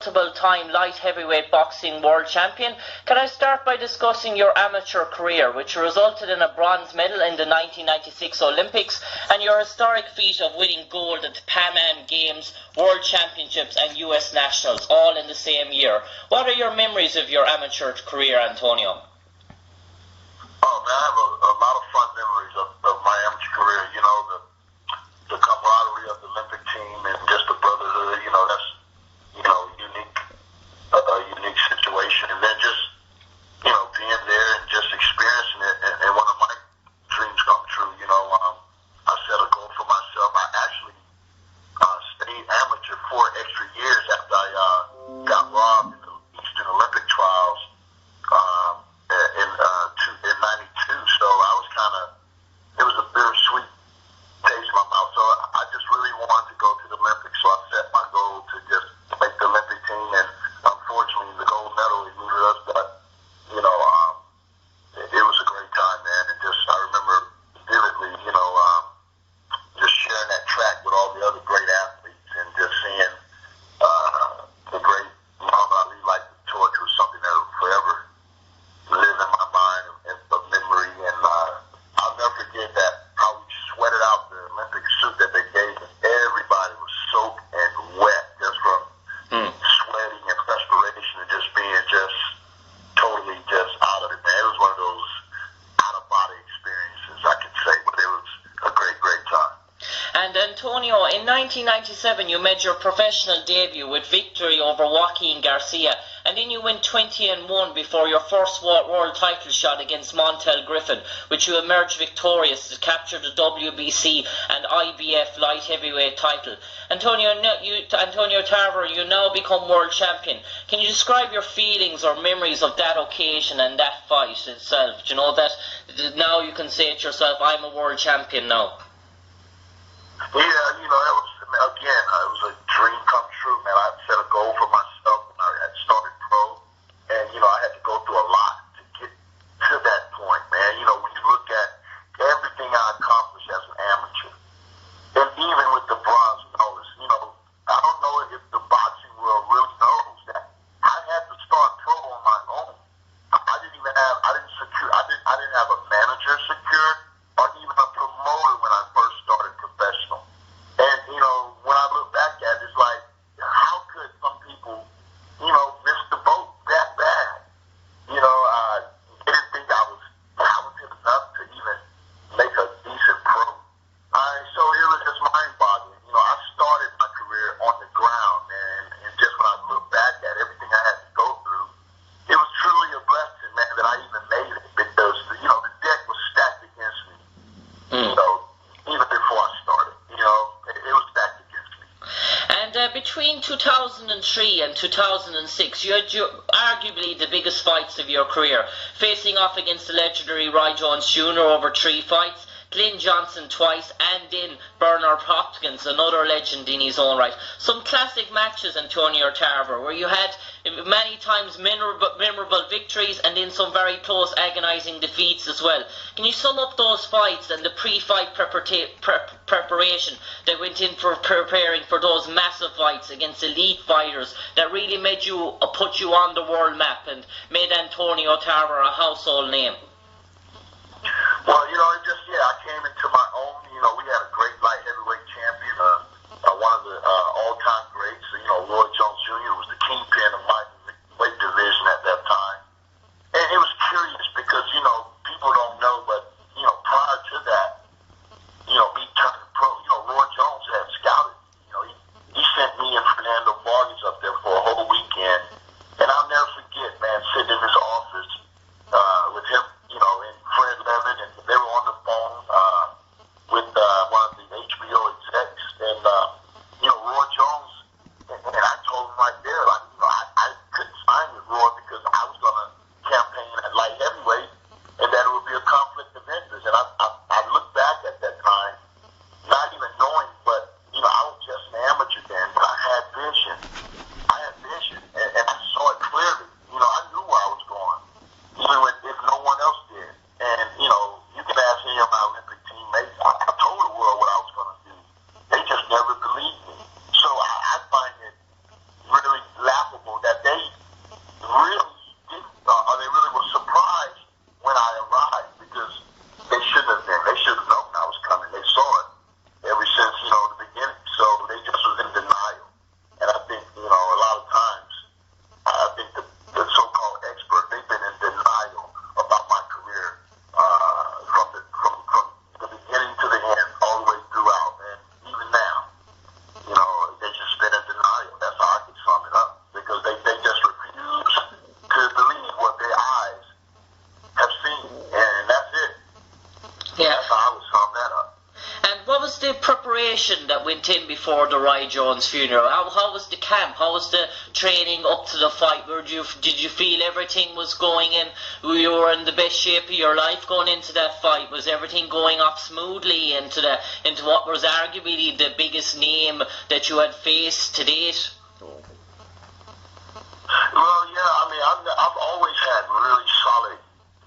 multiple-time light heavyweight boxing world champion. Can I start by discussing your amateur career, which resulted in a bronze medal in the 1996 Olympics, and your historic feat of winning gold at the Pan Am Games, World Championships and US Nationals, all in the same year? What are your memories of your amateur career, Antonio? Oh man, I have a lot of fun memories of my amateur career. You know, the camaraderie of the Olympic team and just the brotherhood. You know, that's a unique situation. And then just being there and just experiencing it. And one of my dreams come true. You know, I set a goal for myself. I actually stayed amateur 4 extra years after I got robbed in the Eastern Olympic trials. In 92, so I was it was a bittersweet taste in my mouth, so I just really wanted to go to the Olympics, so I set my goal to just make the Olympic team, and unfortunately the gold medal eluded us, but, it was a great time, man, and just, I remember vividly, just sharing that track with all the other great athletes, and just seeing the great Muhammad Ali light the torch was something that will forever live in my mind of memory, and I'll never forget that how we sweated out the Olympic suit that they gave us. Everybody was soaked and wet just from sweating and perspiration and just being totally out of it, man. It was one of those out-of-body experiences, I could say, but it was a great, great time. And Antonio, in 1997 you made your professional debut with victory over Joaquin Garcia, and then you went 20-1 before your first world title shot against Montel Griffin, which you emerged victorious to capture the WBC and IBF light heavyweight title. Antonio Tarver, you now become world champion. Can you describe your feelings or memories of that occasion and that fight itself? Do you know that now you can say to yourself, I'm a world champion now? Yeah, that was, again, it was a dream come true, man. I set a goal for myself when I had started pro, and, I had to go through a lot to get to that point, man. When you look at everything I accomplished as an amateur, and even with the bronze medals, I don't know if the boxing world really knows that I had to start pro on my own. I didn't have a manager secured or even a promoter when I first started professional. And, when I look back at it, it's like, how could some people, miss the boat that bad? They didn't think I was talented enough to even make a decent pro. So it was just mind-boggling. I started my career on the ground, man, and just when I look back at everything I had to go through, it was truly a blessing, man, that I even made it, because, the deck was stacked against me. Even before I started, it was stacked against me. And between 2003 and 2006, you had arguably the biggest fights of your career, facing off against the legendary Roy Jones Jr. over 3 fights, Glenn Johnson twice, and then Bernard Hopkins, another legend in his own right. Some classic matches, Antonio Tarver, where you had many times memorable victories and then some very close, agonising defeats as well. Can you sum up those fights and the pre-fight preparation that went in for preparing for those massive fights against elite fighters that really made you put you on the world map and made Antonio Tarver a household name? Well, I came into my own. We had a great light heavyweight champion, one of the all-time greats. Roy Jones Jr. was the kingpin of my weight division at that time. And it was curious because, people don't know, but, prior to that, me turning pro, Roy Jones had scouted. He sent me and Fernando Vargas up there for a whole weekend. And I'll never forget, man, sitting in his office with him, and Fred Levin, and they were on the phone with one of the HBO execs, and Roy Jones, and I told him right there, like, preparation that went in before the Roy Jones funeral? How was the camp? How was the training up to the fight? Did you feel everything was going in? You were in the best shape of your life going into that fight? Was everything going off smoothly into what was arguably the biggest name that you had faced to date? Well, yeah, I mean, I've always had really solid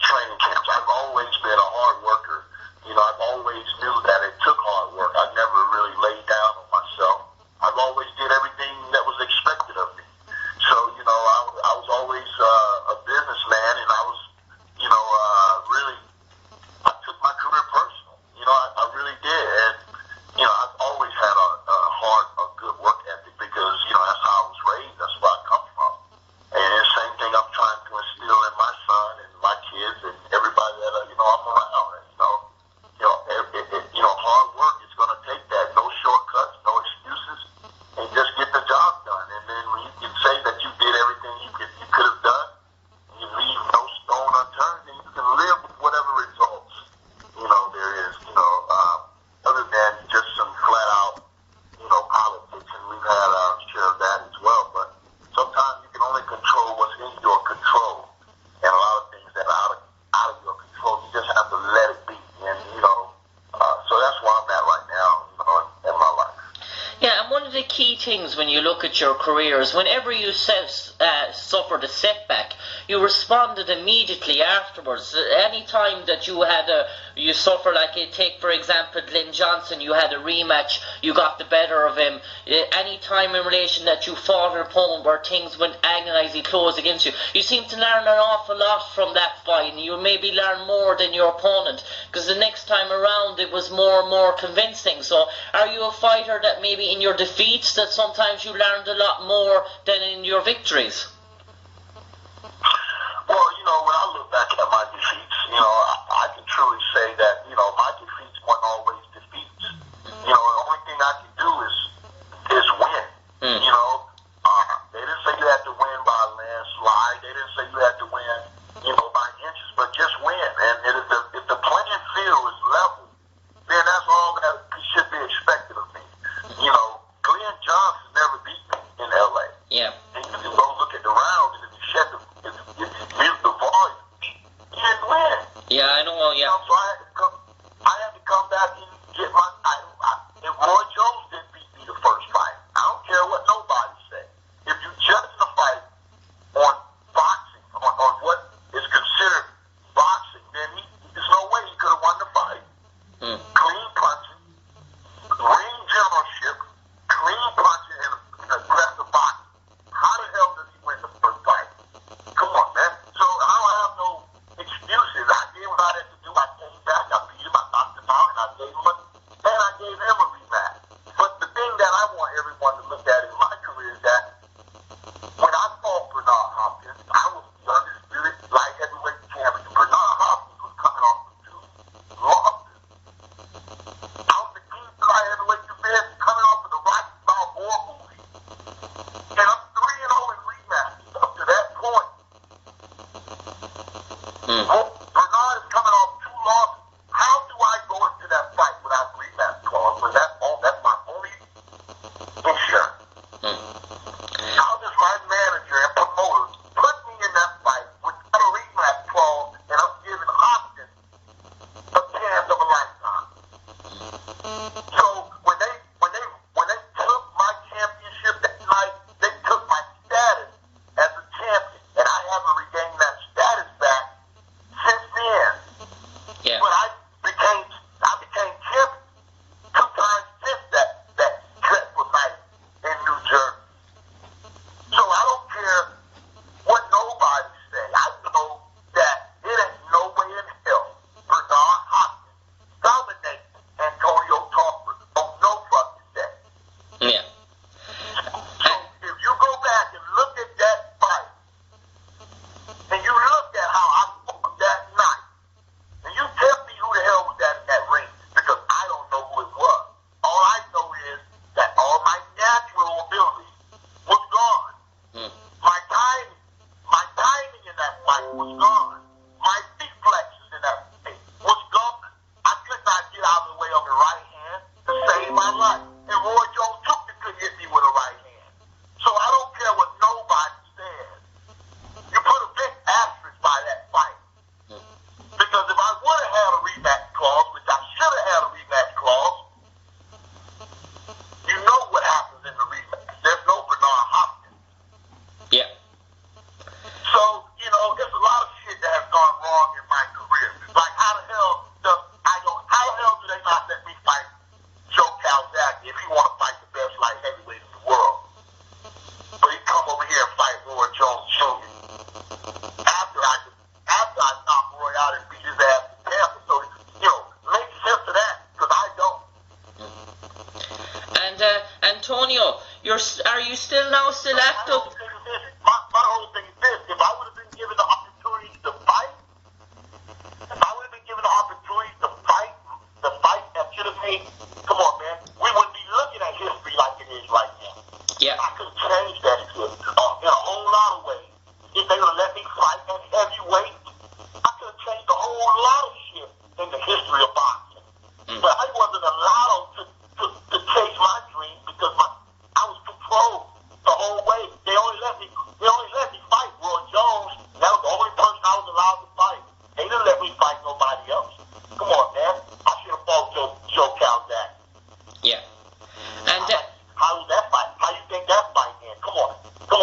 training camps. I've always been a hard worker. You know, I've always knew that it took hard work. I never really laid down on myself. I've always did everything that was expected of me. So, you know, I was always a businessman, and I was, you know, really, I took my career personal. You know, I really did. And, you know, I've always had a good work ethic because, you know, that's how I was raised. That's where I come from. And the same thing I'm trying to instill in my son and my kids and everybody that, you know, I'm around. You know, hard work is going to take that. No shortcuts, no excuses, and just get the job done. And then when you can say that you did everything you could have done, and you leave no stone unturned, then you can live with whatever results, you know, there is, you know, other than just some flat out, you know, politics. And we've had our share of that as well. But sometimes you can only control what's in your control. And a lot of things that are out of your control, you just have to let it be. And, you know, so that's where I'm at right now, you know, in my life. Yeah, and one of the key things when you look at your career is whenever you suffered a setback, you responded immediately afterwards. Any time that you suffer, like take for example Glenn Johnson, you had a rematch, you got the better of him. Any time in relation that you fought an opponent where things went agonizingly close against you, you seem to learn an awful lot from that fight, and you maybe learn more than your opponent, because the next time around it was more and more convincing. So are you a fighter that maybe in your defeats that sometimes you learned a lot more than in your victories? Well, you know, when I look back at my defeats, you know, I can truly say that, you know, my defeats weren't always defeats. You know, the only thing I can do is win. You know, they didn't say you had to win by a landslide. They didn't say you had to win, you know, by inches, but just win. And if the playing field is level, then that's all that should be expected of me. You know, Glenn Johnson never beat me in L.A. Yeah. And you can go look at the rounds, and if you check if you mute the volume, he didn't win. Yeah, I know. Yeah. You know, so I had to come back and get my title. If Roy Jones didn't beat me the first fight, I don't care what nobody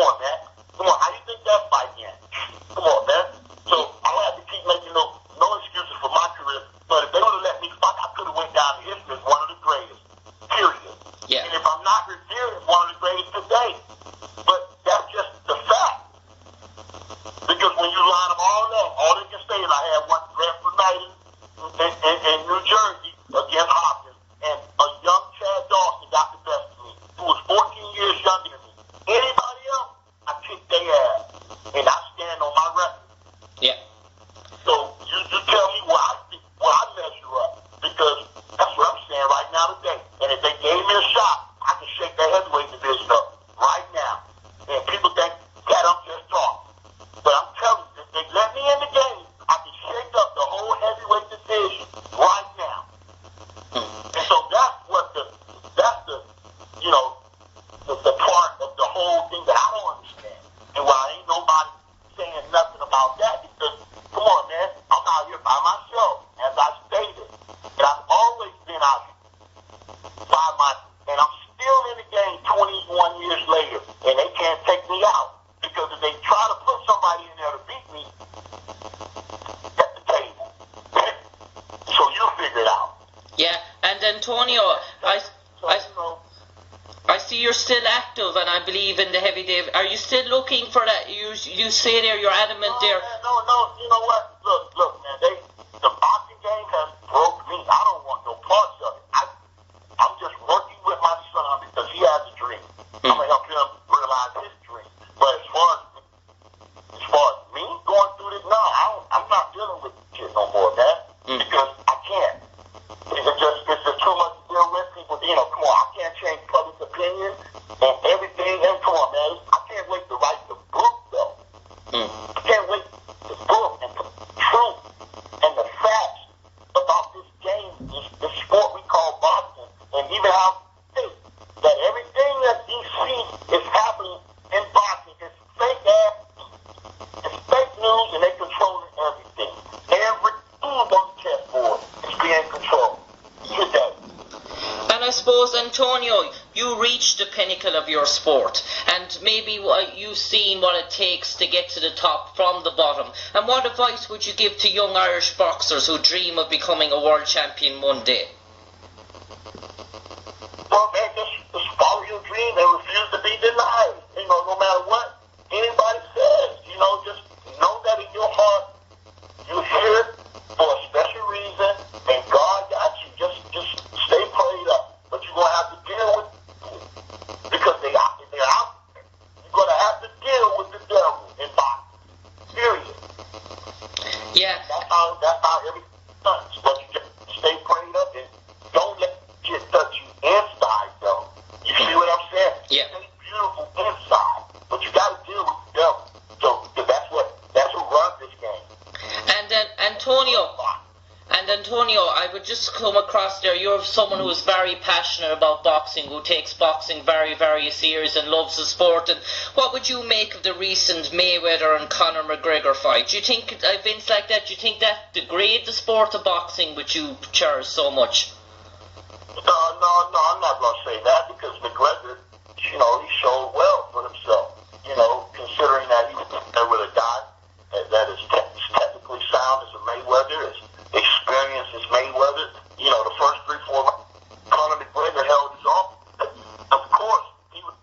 on, man. Come on, how you think that fight went? Come on, man. So I don't have to keep making no excuses for my career. But if they would have let me fight, I could have went down in history as one of the greatest. Period. Yeah. And if I'm not revered as one of the greatest today, but that's just the fact. Because when you line them all up, all they can say is I had one Bradford night in New Jersey against Hopkins, and a young Chad Dawson got the best of me, who was 14 years younger than me. Anybody else, I kicked their ass, and I stand on my record. Yeah. So you tell me where I measure up, because that's what I'm saying right now today. And if they gave me a shot, I can shake that heavyweight division up right now. And people think that I'm just talking. But I'm telling you, if they let me in the game, I can shake up the whole heavyweight division right now. And so that's the part of the whole thing that I don't understand. And why ain't nobody saying nothing about that, because, come on, man, I'm out here by myself, as I stated. And I've always been out here by myself. And I'm still in the game 21 years later, and they can't take me out. Because if they try to put somebody in there to beat me, at the table. So you figure it out. Yeah, and Antonio, I see you're still active, and I believe in the heavy day. Are you still looking for that? You say there, you're adamant there. Man, no. You know what? Look, man. The boxing game has broke me. I don't want no parts of it. I'm just working with my son because he has a dream. I'm gonna help him realize his dream. But as far as me going through this, no, I'm not dealing with shit no more, man. Because I can't. It's just too much to deal with. People, come on, I can't change public opinion and everything. And come on, man, I can't wait to write the book, though. I can't wait the book and the truth and the facts about this game, this sport we call boxing, and even how that everything that you see is happening in boxing is fake ass. It's fake news, and they controlling everything. Every move on the chessboard is being controlled today. And I suppose, Antonio, you reached the pinnacle of your sport, and maybe you've seen what it takes to get to the top from the bottom. And what advice would you give to young Irish boxers who dream of becoming a world champion one day? Well, man, just follow your dream and refuse to be denied. No matter what anybody says, just know that in your heart you're here for a special reason, and God got you. Just stay prayed up. But you're gonna have to deal with it because they're out there. You're gonna have to deal with the devil in boxing. Period. Yeah. That's how everything done. But you just stay prayed up and don't let shit touch you inside, though. You see what I'm saying? Yeah. Stay beautiful inside, but you gotta deal with the devil. So that's what runs this game. And Antonio, I would just come across there, you're someone who is very passionate about boxing, who takes boxing very, very serious and loves the sport. And what would you make of the recent Mayweather and Conor McGregor fight? Do you think events like that, do you think that degrade the sport of boxing, which you cherish so much? No, I'm not going to say that, because McGregor, he showed well for himself, considering that he was there with a guy that is technically sound as a Mayweather, as experienced as Mayweather. The first 3-4 rounds, Conor McGregor held his own. Of course, he was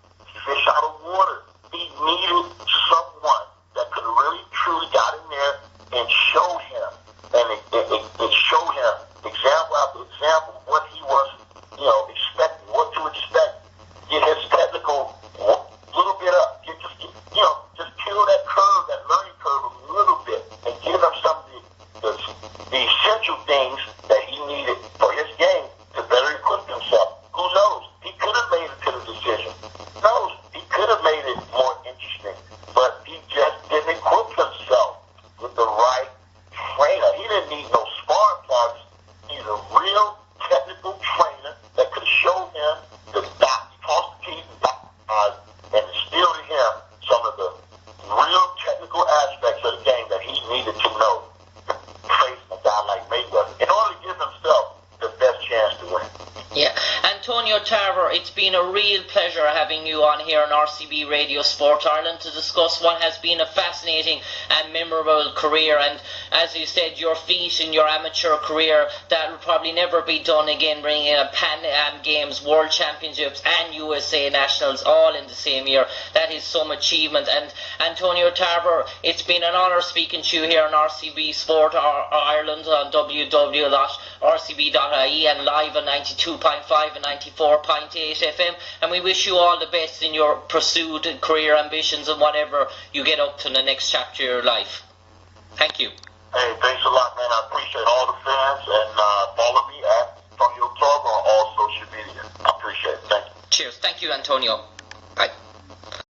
fish out of water. He needed someone that could have really, truly got in there and showed him, and it showed him example after example what he was, expecting, what to expect. Get his technical little bit up. Just kill that curve, that learning curve a little bit, and give him some of the essential things that he needed for his game to better equip himself. Who knows? He could have made it to the decision. Who knows? He could have made it more interesting, but he just didn't equip himself with the right trainer. He didn't need no sparring partners. He's a real technical trainer that could show him the toss the keys and instill to him some of the real technical aspects of the game that he needed to know. Facing a guy like Mayweather in order to give himself the best chance to win. Yeah, Antonio Tarver, Tarver, it's been a real pleasure having you on here on RCB Radio Sport Ireland to discuss what has been a fascinating and memorable career, and as you said, your feat in your amateur career that will probably never be done again, bringing a Pan Am Games, World Championships and USA Nationals all in the same year. That is some achievement. And Antonio Tarver, it's been an honour speaking to you here on RCB Sport Ireland on www.rcb.ie and live on 92.5 and 94.8 FM, and we wish you all the best in your pursuit and career ambitions and whatever you get up to in the next chapter of your life. Thank you. Hey, thanks a lot, man. I appreciate all the fans, and follow me at Antonio Tarver on all social media. I appreciate it. Thank you. Cheers. Thank you, Antonio.